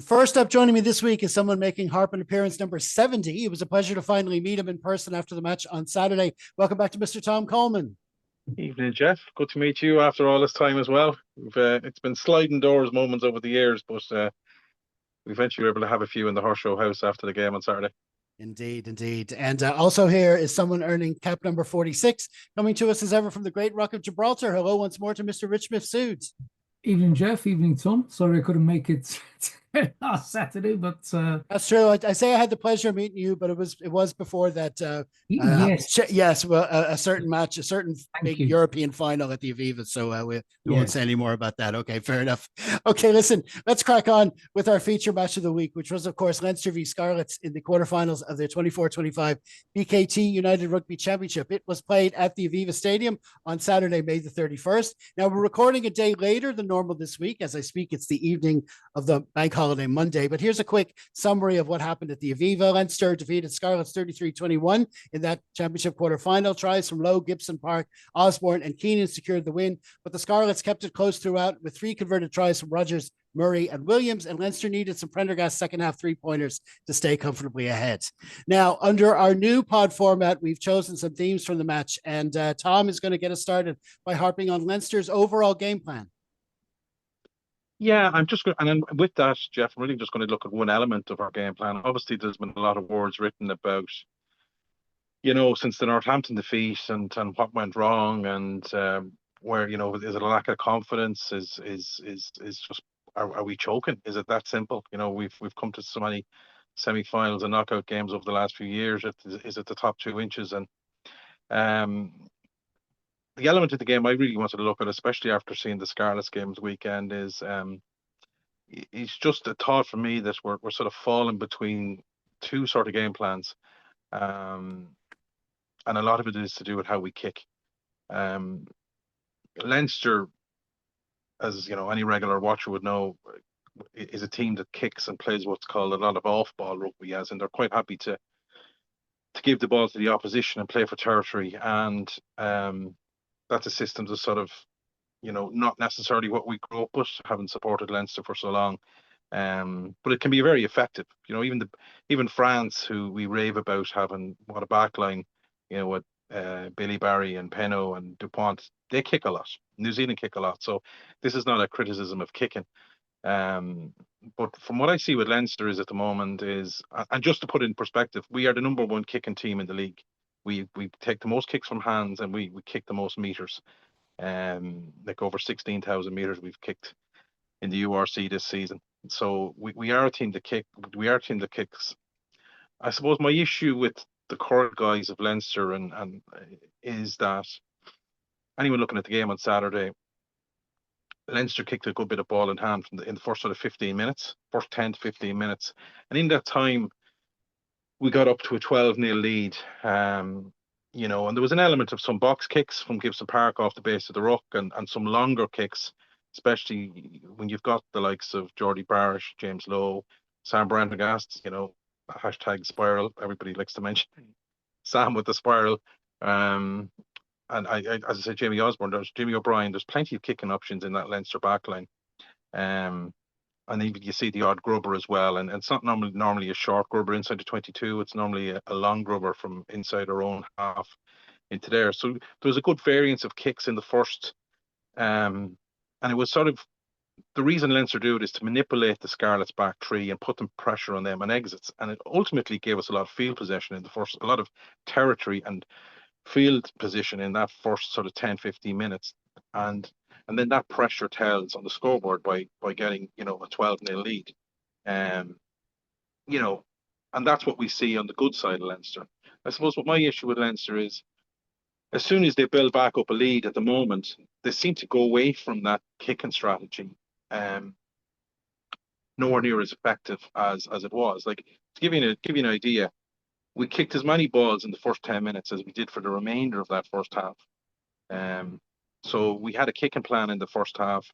First up, joining me this week is someone making Harpin appearance number 70. It was a pleasure to finally meet him in person after the match on Saturday. Welcome back to Mr. Tom Coleman. Evening, Jeff. Good to meet you after all this time as well. It's been sliding doors moments over the years, but we eventually were able to have a few in the Horse Show house after the game on Saturday. Indeed, indeed. And also here is someone earning cap number 46, coming to us as ever from the great Rock of Gibraltar. Hello once more to Mr. Rich Mifsud. Evening, Jeff. Evening, Tom. Sorry I couldn't make it last Saturday, but That's true. I say I had the pleasure of meeting you, but it was before that. yes, Yes. Well, a certain match, a certain thank big you. European final at the Aviva. So we won't say Yes. any more about that. Okay, fair enough. Okay, listen, let's crack on with our feature match of the week, which was, of course, Leinster v Scarlets in the quarterfinals of the 24-25 BKT United Rugby Championship. It was played at the Aviva Stadium on Saturday, May the 31st. Now, we're recording a day later than normal this week. As I speak, it's the evening of the bank holiday Monday. But here's a quick summary of what happened at the Aviva. Leinster defeated Scarlets 33-21 in that championship quarterfinal. Tries from Lowe, Gibson Park, Osborne, and Keenan secured the win. But the Scarlets kept it close throughout with 3 converted tries from Rogers, Murray, and Williams, and Leinster needed some Prendergast second half 3-pointers to stay comfortably ahead. Now, under our new pod format, we've chosen some themes from the match, and Tom is going to get us started by harping on Leinster's overall game plan. Yeah, I'm just going, and then with that, Jeff, I'm really just going to look at one element of our game plan. Obviously, there's been a lot of words written about, since the Northampton defeat and what went wrong, and where is it a lack of confidence? Is just are we choking? Is it that simple? We've come to so many semi-finals and knockout games over the last few years. Is it the top 2 inches? And um, the element of the game I really wanted to look at, especially after seeing the Scarlets game this weekend, is it's just a thought for me that we're sort of falling between two sort of game plans, um, and a lot of it is to do with how we kick. Um, Leinster, as any regular watcher would know, is a team that kicks and plays what's called a lot of off-ball rugby, as and they're quite happy to give the ball to the opposition and play for territory, and that's a system that's sort of not necessarily what we grew up with, having supported Leinster for so long. But it can be very effective. Even France, who we rave about having what a backline, with Billy Barry and Peno and Dupont, they kick a lot. New Zealand kick a lot. So this is not a criticism of kicking. But from what I see with Leinster is at the moment is, and just to put it in perspective, we are the number one kicking team in the league. We take the most kicks from hands, and we kick the most meters. Like over 16,000 meters we've kicked in the URC this season. So we are a team that kick. We are a team that kicks. I suppose my issue with the current guys of Leinster and is that anyone looking at the game on Saturday, Leinster kicked a good bit of ball in hand in the first sort of 15 minutes, first 10 to 15 minutes, and in that time we got up to a 12-0 lead. And there was an element of some box kicks from Gibson Park off the base of the ruck and some longer kicks, especially when you've got the likes of Geordie Barish, James Lowe, Sam Prendergast, hashtag spiral. Everybody likes to mention Sam with the spiral. And as I said, Jamie Osborne, there's Jimmy O'Brien, there's plenty of kicking options in that Leinster backline. And even you see the odd grubber as well. And it's not normally a short grubber inside the 22. It's normally a long grubber from inside our own half into there. So there was a good variance of kicks in the first. And it was sort of the reason Leinster do it is to manipulate the Scarlets back three and put them pressure on them and exits. And it ultimately gave us a lot of field possession in the first, a lot of territory and field position in that first sort of 10, 15 minutes. And then that pressure tells on the scoreboard by getting, a 12-0 lead. And that's what we see on the good side of Leinster. I suppose what my issue with Leinster is, as soon as they build back up a lead at the moment, they seem to go away from that kicking strategy. Nowhere near as effective as it was. Like, to give you an idea, we kicked as many balls in the first 10 minutes as we did for the remainder of that first half. So we had a kicking plan in the first half.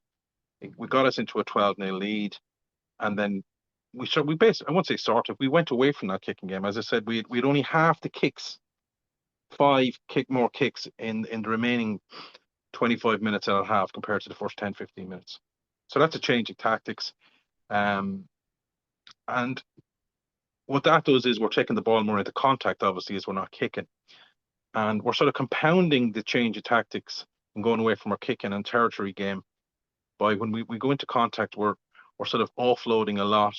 We got us into a 12-0 lead, and then we basically, I won't say we went away from that kicking game. As I said, we'd only half the kicks, more kicks in the remaining 25 minutes and a half compared to the first 10, 15 minutes. So that's a change of tactics. And what that does is we're taking the ball more into contact, obviously, as we're not kicking. And we're sort of compounding the change of tactics and going away from our kicking and territory game by when we go into contact, we're sort of offloading a lot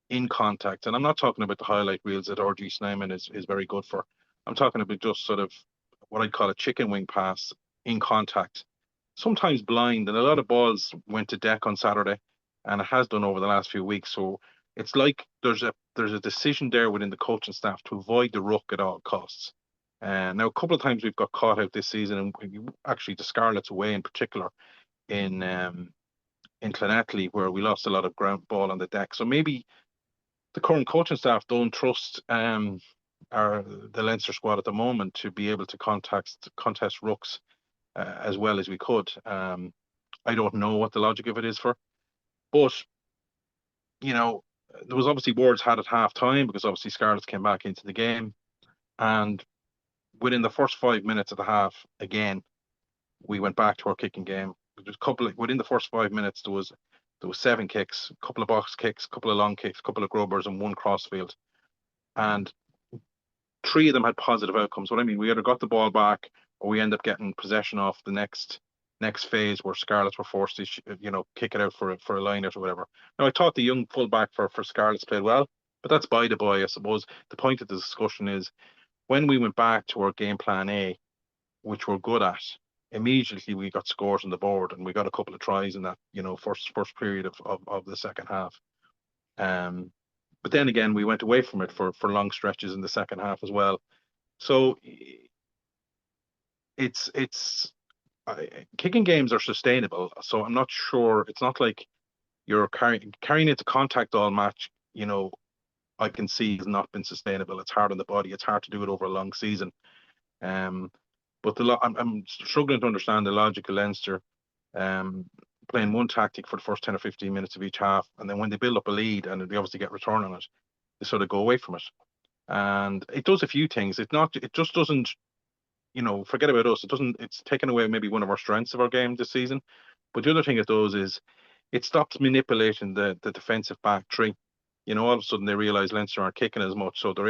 in contact. And I'm not talking about the highlight reels that RG Snyman is very good for. I'm talking about just sort of what I'd call a chicken wing pass in contact, sometimes blind. And a lot of balls went to deck on Saturday, and it has done over the last few weeks. So it's like there's a decision there within the coaching staff to avoid the ruck at all costs. Now, a couple of times we've got caught out this season, and actually the Scarlets away in particular in Clonettley, where we lost a lot of ground ball on the deck. So maybe the current coaching staff don't trust the Leinster squad at the moment to be able to contest rucks as well as we could. I don't know what the logic of it is for, but there was obviously words had at half time because obviously Scarlets came back into the game, and within the first 5 minutes of the half, again, we went back to our kicking game. Within the first 5 minutes there was 7 kicks, a couple of box kicks, a couple of long kicks, a couple of grubbers, and 1 crossfield. And 3 of them had positive outcomes. What I mean, we either got the ball back or we end up getting possession off the next phase where Scarlets were forced to kick it out for a line out or whatever. Now I thought the young fullback for Scarlets played well, but that's by the by. I suppose the point of the discussion is when we went back to our game plan A, which we're good at, immediately we got scores on the board and we got a couple of tries in that first period of the second half. But then again, we went away from it for long stretches in the second half as well. So kicking games are sustainable. So I'm not sure. It's not like you're carrying into contact all match. I can see has not been sustainable. It's hard on the body. It's hard to do it over a long season. But I'm struggling to understand the logic of Leinster playing one tactic for the first 10 or 15 minutes of each half, and then when they build up a lead and they obviously get return on it, they sort of go away from it. And it does a few things. It just doesn't, forget about us. It's taken away maybe one of our strengths of our game this season. But the other thing it does is it stops manipulating the defensive back three. All of a sudden they realize Leinster aren't kicking as much, so the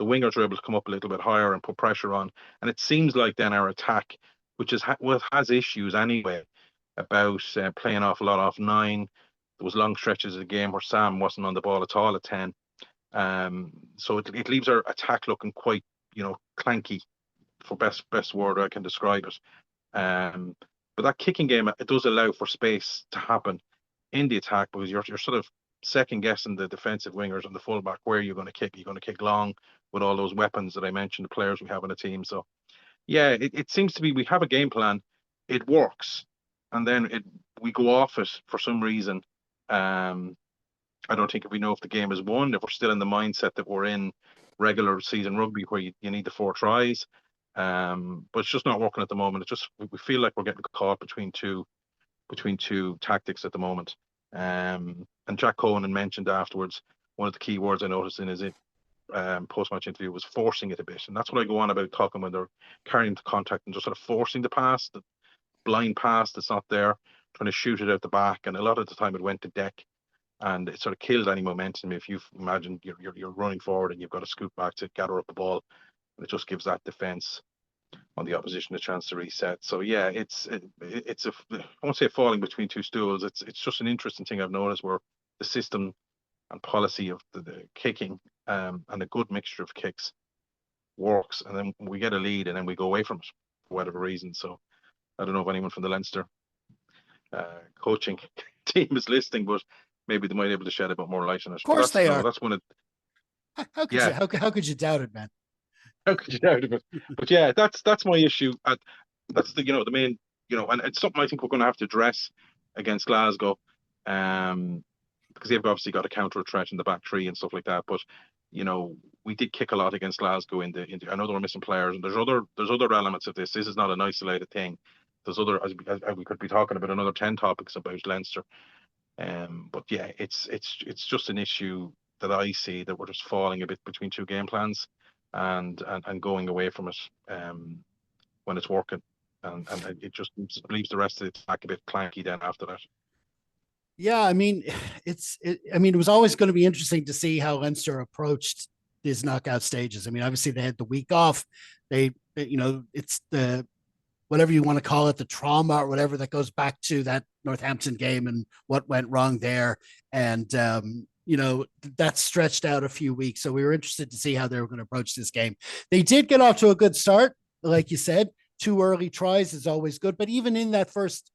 wingers are able to come up a little bit higher and put pressure on. And it seems like then our attack, which has issues anyway, about playing an awful lot off 9. There was long stretches of the game where Sam wasn't on the ball at all at 10. So it leaves our attack looking quite, clanky, for best word I can describe it. But that kicking game, it does allow for space to happen in the attack because you're sort of second guessing the defensive wingers and the fullback where you're going to kick. You're going to kick long with all those weapons that I mentioned, the players we have on the team. So yeah, it seems to be we have a game plan, it works, and then we go off it for some reason. I don't think we know if the game is won, if we're still in the mindset that we're in regular season rugby where you need the 4 tries. But it's just not working at the moment. It's just we feel like we're getting caught between two tactics at the moment. And Jack Cohen mentioned afterwards, one of the key words I noticed in his post-match interview was forcing it a bit. And that's what I go on about talking when they're carrying the contact and just sort of forcing the pass, the blind pass that's not there, trying to shoot it out the back. And a lot of the time it went to deck and it sort of killed any momentum. If you imagine you're running forward and you've got to scoot back to gather up the ball, and it just gives that defense on the opposition a chance to reset. So yeah, it's I won't say falling between two stools. It's just an interesting thing I've noticed where the system and policy of the kicking and a good mixture of kicks works, and then we get a lead and then we go away from it for whatever reason. So I don't know if anyone from the Leinster coaching team is listening, but maybe they might be able to shed a bit more light on it. Of course they are. That's one of how could you doubt it, man? How could you doubt it? But yeah, that's my issue. That's the main and it's something I think we're going to have to address against Glasgow, because they've obviously got a counter threat in the back three and stuff like that. But we did kick a lot against Glasgow in the I know they were missing players, and there's other elements of this. This is not an isolated thing. There's other as we could be talking about another 10 topics about Leinster. But yeah, it's just an issue that I see that we're just falling a bit between two game plans and going away from it when it's working, and it just leaves the rest of the attack a bit clanky then after that. Yeah, I mean, it was always going to be interesting to see how Leinster approached these knockout stages. I mean, obviously they had the week off. It's the whatever you want to call it, the trauma or whatever that goes back to that Northampton game and what went wrong there. And, that stretched out a few weeks. So we were interested to see how they were going to approach this game. They did get off to a good start. Like you said, 2 early tries is always good. But even in that first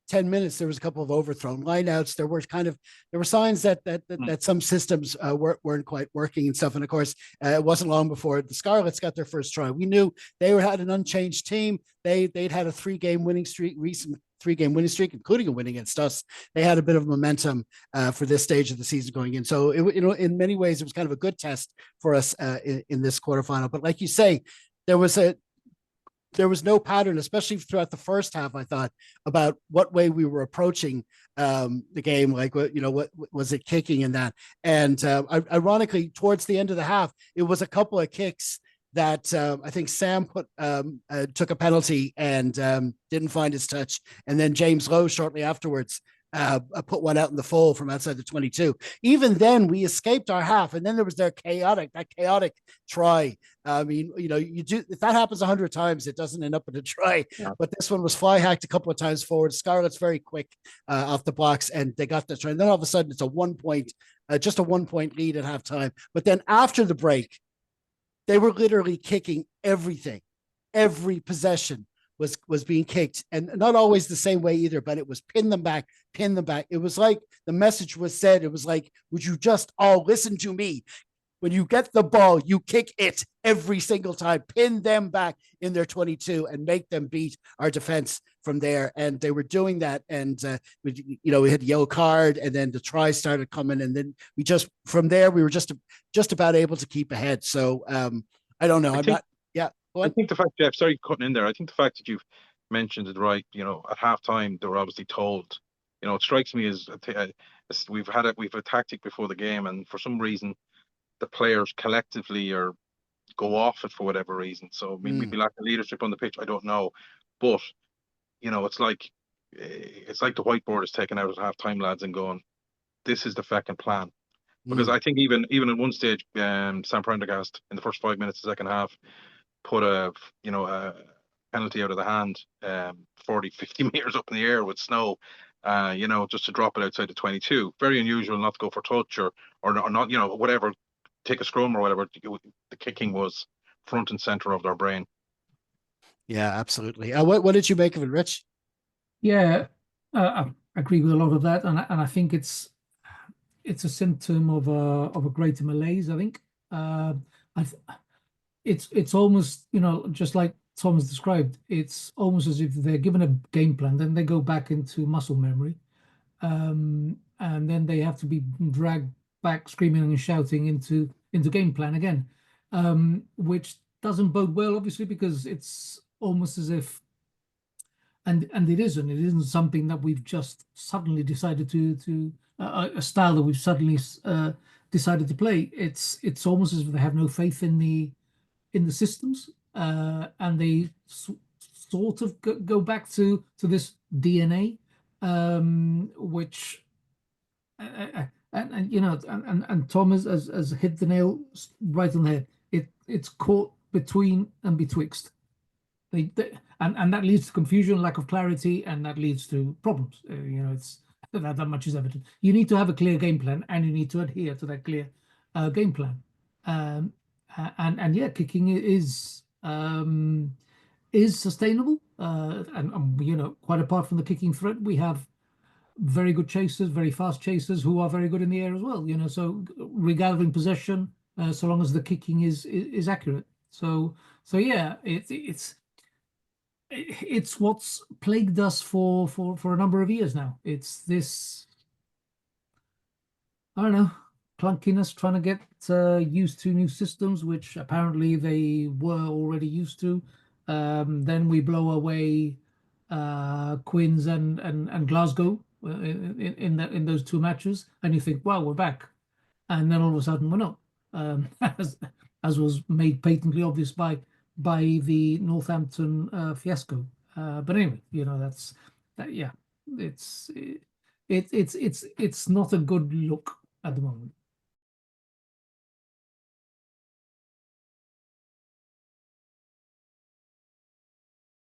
10 minutes, there was a couple of overthrown lineouts. There were signs that some systems weren't quite working and stuff. And of course, it wasn't long before the Scarlets got their first try. We knew had an unchanged team. They'd had a recent 3-game winning streak, including a win against us. They had a bit of momentum for this stage of the season going in. So in many ways, it was kind of a good test for us in this quarterfinal. But like you say, there was no pattern, especially throughout the first half, I thought, about what way we were approaching the game. Like, what was it kicking in that? And ironically, towards the end of the half, it was a couple of kicks that I think Sam took a penalty and didn't find his touch. And then James Lowe shortly afterwards put one out in the full from outside the 22. Even then, we escaped our half, and then there was that chaotic try. I mean, you do if that happens 100 times, it doesn't end up in a try. Yeah. But this one was fly hacked a couple of times forward. Scarlet's very quick off the blocks, and they got the try. And then all of a sudden, it's just a 1 point lead at halftime. But then after the break, they were literally kicking everything. Every possession was being kicked, and not always the same way either, but it was pin them back. It was like the message was said. It was like, would you just all listen to me? When you get the ball, you kick it every single time, pin them back in their 22 and make them beat our defense from there. And they were doing that. And, we had the yellow card, and then the tries started coming. And then from there, we were just about able to keep ahead. So I don't know. I think the fact, Jeff, sorry, cutting in there. I think the fact that you've mentioned it right, at halftime, they were obviously told, it strikes me as we've a tactic before the game, and for some reason, the players collectively go off it for whatever reason. So maybe lack of leadership on the pitch, I don't know. But, it's like the whiteboard is taken out at halftime, lads, and going, this is the fucking plan. Because I think even at one stage, Sam Prendergast in the first 5 minutes of the second half put a penalty out of the hand 40, 50 meters up in the air with snow, just to drop it outside the 22. Very unusual not to go for touch or not, whatever, take a scrum or whatever. The kicking was front and center of their brain. Yeah, absolutely. What did you make of it, Rich? Yeah, I agree with a lot of that, and I think it's a symptom of a greater malaise. I think it's almost, just like Thomas described, it's almost as if they're given a game plan, then they go back into muscle memory, and then they have to be dragged back screaming and shouting into game plan again, which doesn't bode well, obviously, because it's almost as if, and it isn't something that we've just suddenly decided to a style that we've suddenly decided to play. It's almost as if they have no faith in the systems, and they sort of go back to this DNA, which and Tom has hit the nail right on the head. It's caught between and betwixt. And that leads to confusion, lack of clarity, and that leads to problems. It's that much is evident. You need to have a clear game plan, and you need to adhere to that clear game plan. And yeah, kicking is sustainable, and quite apart from the kicking threat, we have very good chasers, very fast chasers who are very good in the air as well. So regathering possession, so long as the kicking is accurate. So yeah, it's what's plagued us for a number of years now. It's this, I don't know, clunkiness, trying to get used to new systems, which apparently they were already used to. Then we blow away Quins and Glasgow in those two matches, and you think, wow, we're back. And then all of a sudden we're not, as was made patently obvious by the Northampton fiasco. But anyway, that's that. Yeah, it's not a good look at the moment.